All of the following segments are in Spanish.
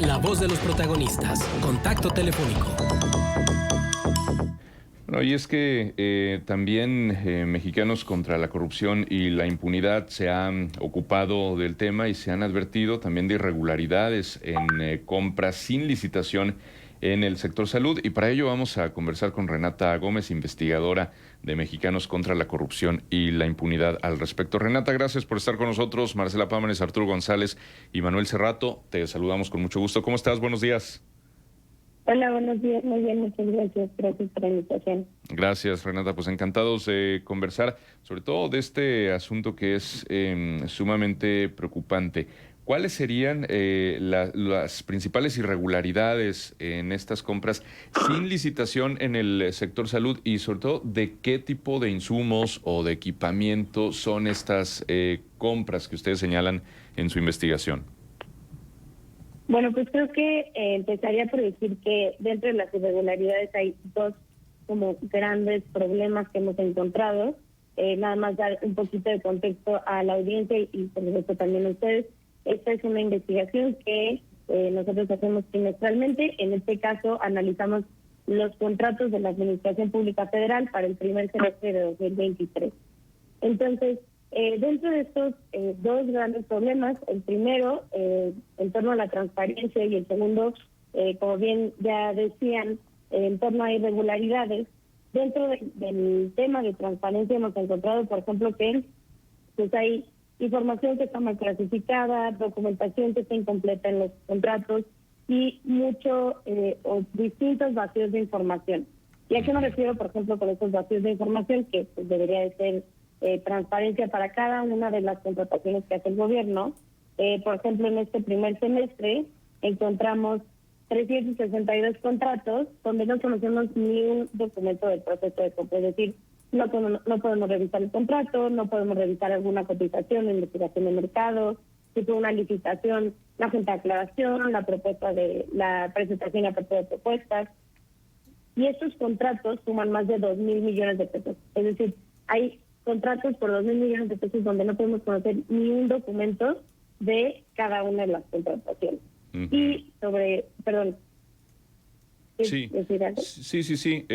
La voz de los protagonistas. Contacto telefónico. No, y es que también Mexicanos contra la Corrupción y la Impunidad se han ocupado del tema y se han advertido también de irregularidades en compras sin licitación en el sector salud. Y para ello vamos a conversar con Renata Gómez, investigadora de Mexicanos contra la Corrupción y la Impunidad al respecto. Renata, gracias por estar con nosotros. Marcela Pámanes, Arturo González y Manuel Cerrato, te saludamos con mucho gusto. ¿Cómo estás? Buenos días. Hola, buenos días, muy bien, muchas gracias. Gracias por la invitación. Gracias, Renata. Pues encantados de conversar, sobre todo de este asunto que es sumamente preocupante. ¿Cuáles serían las principales irregularidades en estas compras sin licitación en el sector salud y sobre todo de qué tipo de insumos o de equipamiento son estas compras que ustedes señalan en su investigación? Bueno, pues creo que empezaría por decir que dentro de las irregularidades hay dos como grandes problemas que hemos encontrado. Nada más dar un poquito de contexto a la audiencia y por supuesto también a ustedes. Esta es una investigación que nosotros hacemos trimestralmente. En este caso analizamos los contratos de la Administración Pública Federal para el primer semestre de 2023. Entonces, dentro de estos dos grandes problemas, el primero en torno a la transparencia y el segundo, como bien ya decían, en torno a irregularidades. Dentro del tema de transparencia hemos encontrado, por ejemplo, que pues hay información que está mal clasificada, documentación que está incompleta en los contratos y o distintos vacíos de información. ¿Y a qué me refiero, por ejemplo, con estos vacíos de información? Que pues, debería de ser transparencia para cada una de las contrataciones que hace el gobierno. Por ejemplo, en este primer semestre encontramos 362 contratos donde no conocemos ni un documento del proceso de compra. Es decir, no podemos revisar el contrato, no podemos revisar alguna cotización, investigación de mercado, si fue una licitación, la junta de aclaración, la propuesta de la presentación y apertura de propuestas. Y estos contratos suman más de 2,000 millones de pesos. Es decir, hay contratos por 2,000 millones de pesos donde no podemos conocer ni un documento de cada una de las contrataciones. Y perdón. Sí, sí.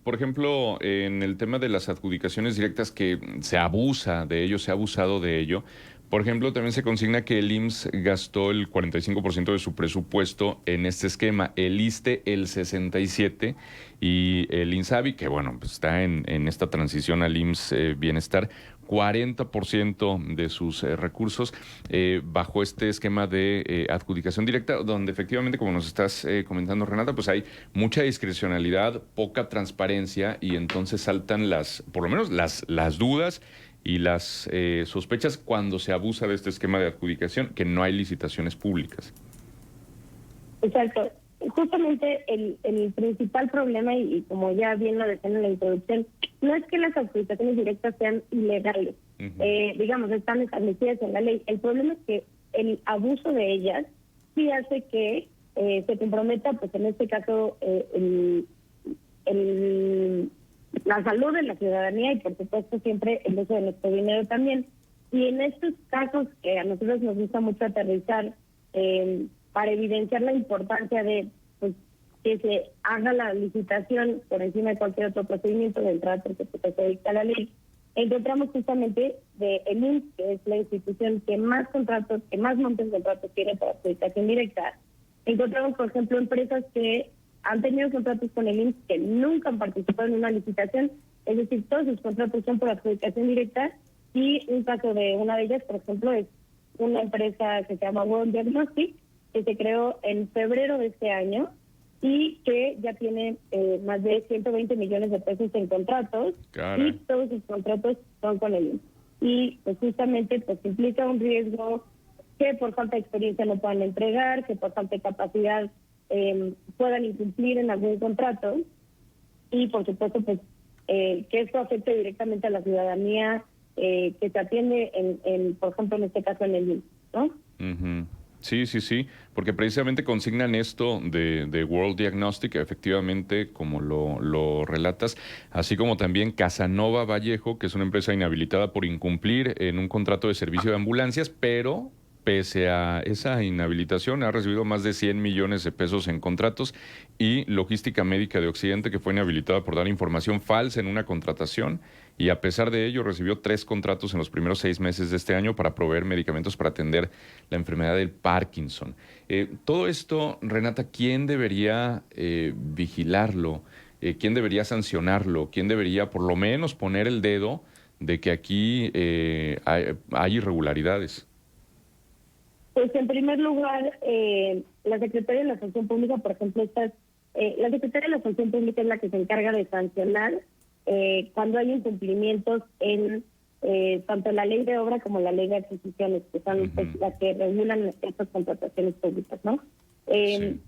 Por ejemplo, en el tema de las adjudicaciones directas que se abusa de ello, se ha abusado de ello. Por ejemplo, también se consigna que el IMSS gastó el 45% de su presupuesto en este esquema, el ISSSTE el 67% y el INSABI, que bueno, pues está en esta transición al IMSS Bienestar, 40% de sus recursos bajo este esquema de adjudicación directa, donde efectivamente, como nos estás comentando, Renata, pues hay mucha discrecionalidad, poca transparencia y entonces saltan por lo menos las dudas y las sospechas cuando se abusa de este esquema de adjudicación, que no hay licitaciones públicas. Exacto. Justamente el principal problema, y como ya bien lo decían en la introducción, no es que las adjudicaciones directas sean ilegales, digamos, están establecidas en la ley. El problema es que el abuso de ellas sí hace que se comprometa, pues en este caso, la salud de la ciudadanía y por supuesto siempre el uso de nuestro dinero también. Y en estos casos que a nosotros nos gusta mucho aterrizar para evidenciar la importancia de pues, que se haga la licitación por encima de cualquier otro procedimiento de entrada porque se dicta la ley, encontramos justamente de el IMSS, que es la institución que más contratos, que más montes de contratos tiene para adjudicación directa. Encontramos, por ejemplo, empresas que han tenido contratos con el IMSS que nunca han participado en una licitación, es decir, todos sus contratos son por adjudicación directa, y un caso de una de ellas, por ejemplo, es una empresa que se llama World Diagnostic, que se creó en febrero de este año y que ya tiene más de 120 millones de pesos en contratos. Caray. Y todos sus contratos son con el IMSS. Y pues justamente pues implica un riesgo que por falta de experiencia no puedan entregar, que por falta de capacidad puedan incumplir en algún contrato y por supuesto pues que esto afecte directamente a la ciudadanía que se atiende por ejemplo en este caso en el IMSS, ¿no? Uh-huh. Sí, porque precisamente consignan esto de World Diagnostic, efectivamente, como lo relatas, así como también Casanova Vallejo, que es una empresa inhabilitada por incumplir en un contrato de servicio de ambulancias, pero pese a esa inhabilitación, ha recibido más de 100 millones de pesos en contratos, y Logística Médica de Occidente, que fue inhabilitada por dar información falsa en una contratación, y a pesar de ello recibió 3 contratos en los primeros 6 meses de este año para proveer medicamentos para atender la enfermedad del Parkinson. Todo esto, Renata, ¿quién debería vigilarlo? ¿Quién debería sancionarlo? ¿Quién debería por lo menos poner el dedo de que aquí hay irregularidades? Pues en primer lugar, la Secretaría de la Función Pública, por ejemplo, la Secretaría de la Función Pública es la que se encarga de sancionar cuando hay incumplimientos en tanto la ley de obra como la ley de adquisiciones, que son pues, las que regulan estas contrataciones públicas, ¿no? Sí.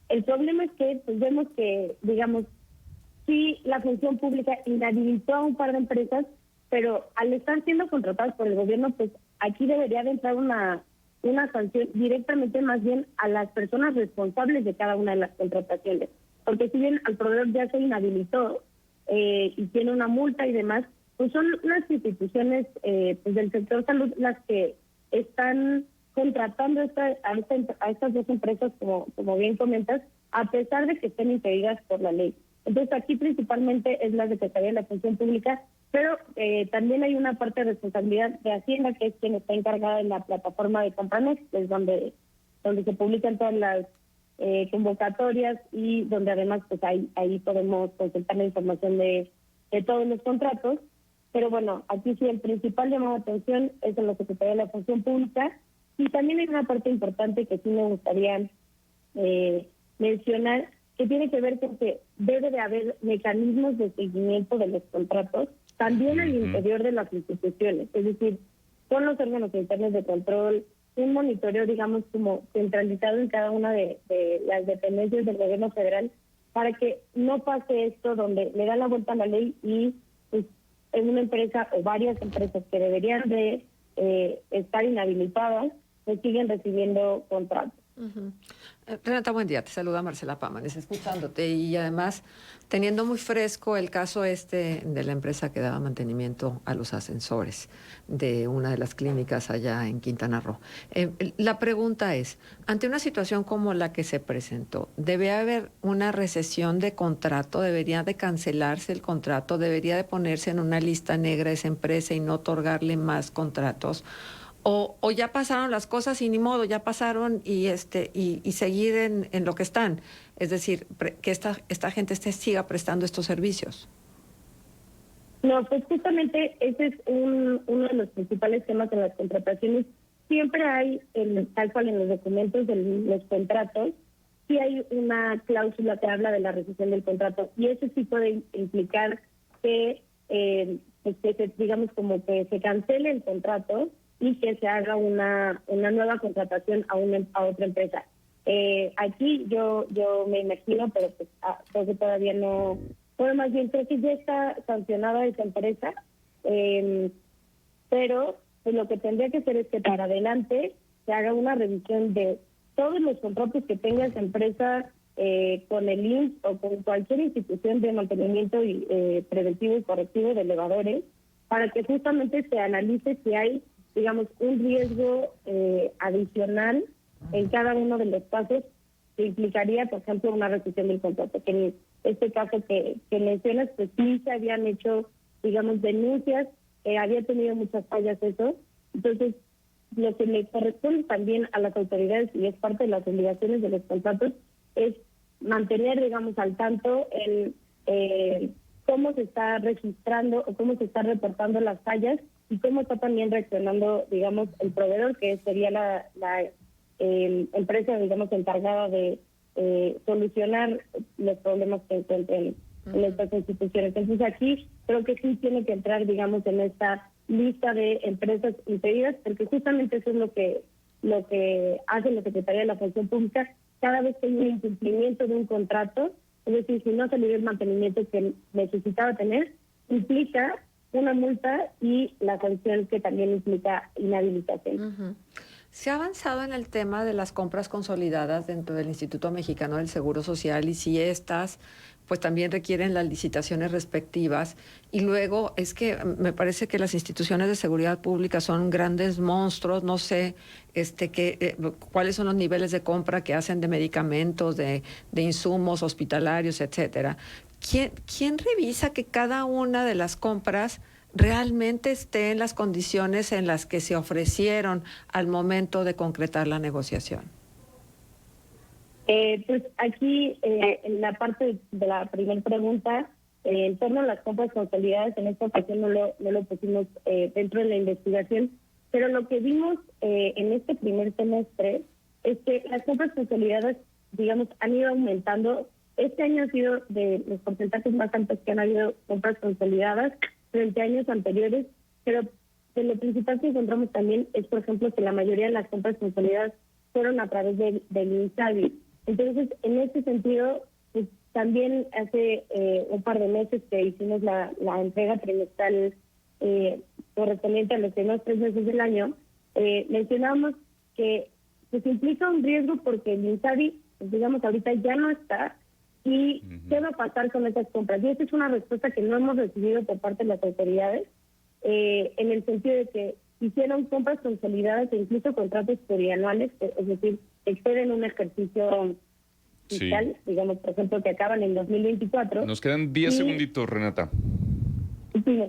El problema es que pues, vemos que, digamos, sí, la función pública inhabilitó a un par de empresas, pero al estar siendo contratadas por el gobierno, pues aquí debería de entrar una sanción directamente más bien a las personas responsables de cada una de las contrataciones. Porque si bien al proveedor ya se inhabilitó y tiene una multa y demás, pues son las instituciones pues del sector salud las que están contratando a estas dos empresas, como bien comentas, a pesar de que estén impedidas por la ley. Entonces aquí principalmente es la Secretaría de la Función Pública, pero también hay una parte de responsabilidad de Hacienda, que es quien está encargada de la plataforma de Campanex, que es donde se publican todas las convocatorias y donde además pues ahí podemos consultar la información de todos los contratos. Pero bueno, aquí sí el principal llamado de atención es en la Secretaría de la Función Pública, y también hay una parte importante que sí me gustaría mencionar, que tiene que ver con que debe de haber mecanismos de seguimiento de los contratos también al interior de las instituciones, es decir, con los órganos internos de control, un monitoreo, digamos, como centralizado en cada una de las dependencias del gobierno federal, para que no pase esto donde le dan la vuelta a la ley y pues, en una empresa o varias empresas que deberían de estar inhabilitadas, pues siguen recibiendo contratos. Renata, buen día. Te saluda Marcela Pámanes, escuchándote y además teniendo muy fresco el caso de la empresa que daba mantenimiento a los ascensores de una de las clínicas allá en Quintana Roo. La pregunta es, ante una situación como la que se presentó, ¿debe haber una recesión de contrato? ¿Debería de cancelarse el contrato? ¿Debería de ponerse en una lista negra esa empresa y no otorgarle más contratos? O ya pasaron las cosas y ni modo, ya pasaron y seguir en lo que están. Es decir, que esta gente siga prestando estos servicios. No, pues justamente ese es uno de los principales temas en las contrataciones. Siempre hay, tal cual en los documentos de los contratos, sí hay una cláusula que habla de la rescisión del contrato, y eso sí puede implicar que, digamos, como que se cancele el contrato y que se haga una nueva contratación a otra empresa. Aquí yo me imagino, pero pues creo que todavía no, bueno, más bien creo que ya está sancionada esa empresa, pero pues lo que tendría que hacer es que para adelante se haga una revisión de todos los contratos que tenga esa empresa con el IMSS o con cualquier institución de mantenimiento preventivo y correctivo de elevadores, para que justamente se analice si hay, digamos, un riesgo adicional en cada uno de los casos que implicaría, por ejemplo, una rescisión del contrato. Que en este caso que mencionas, pues sí se habían hecho, digamos, denuncias, había tenido muchas fallas eso. Entonces, lo que le corresponde también a las autoridades, y es parte de las obligaciones de los contratos, es mantener, digamos, al tanto el cómo se está registrando o cómo se está reportando las fallas y cómo está también reaccionando, digamos, el proveedor, que sería la empresa, digamos, encargada de solucionar los problemas que encuentren en estas instituciones. Entonces aquí creo que sí tiene que entrar, digamos, en esta lista de empresas impedidas, porque justamente eso es lo que hace la Secretaría de la Función Pública cada vez que hay un incumplimiento de un contrato, es decir, si no se le dio el mantenimiento que necesitaba tener, implica una multa y la sanción que también implica inhabilitación. ¿Se ha avanzado en el tema de las compras consolidadas dentro del Instituto Mexicano del Seguro Social y si estas pues también requieren las licitaciones respectivas? Y luego es que me parece que las instituciones de seguridad pública son grandes monstruos, no sé cuáles son los niveles de compra que hacen de medicamentos, de insumos hospitalarios, etcétera. ¿Quién revisa que cada una de las compras realmente esté en las condiciones en las que se ofrecieron al momento de concretar la negociación? Pues aquí, en la parte de la primera pregunta, en torno a las compras consolidadas, en esta ocasión no lo pusimos dentro de la investigación, pero lo que vimos en este primer semestre es que las compras consolidadas, digamos, han ido aumentando. Este año ha sido de los porcentajes más altos que han habido compras consolidadas frente a años anteriores, pero de lo principal que encontramos también es, por ejemplo, que la mayoría de las compras consolidadas fueron a través del INSABI. Entonces, en ese sentido, pues, también hace un par de meses que hicimos la entrega trimestral correspondiente a los primeros 3 meses del año, mencionamos que pues implica un riesgo porque el INSABI, pues, digamos, ahorita ya no está. ¿Y qué va a pasar con esas compras? Y esa es una respuesta que no hemos recibido por parte de las autoridades, en el sentido de que hicieron compras consolidadas e incluso contratos plurianuales, es decir, exceden un ejercicio fiscal, digamos, por ejemplo, que acaban en 2024. Nos quedan 10 segunditos, Renata.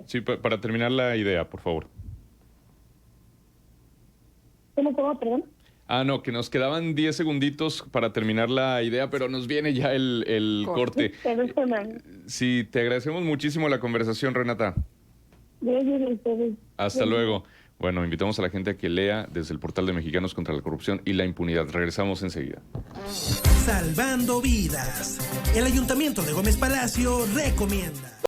Sí, para terminar la idea, por favor. ¿Cómo, perdón? No, que nos quedaban 10 segunditos para terminar la idea, pero nos viene ya el corte. Sí, te agradecemos muchísimo la conversación, Renata. Hasta luego. Bueno, invitamos a la gente a que lea desde el portal de Mexicanos contra la Corrupción y la Impunidad. Regresamos enseguida. Salvando vidas. El Ayuntamiento de Gómez Palacio recomienda.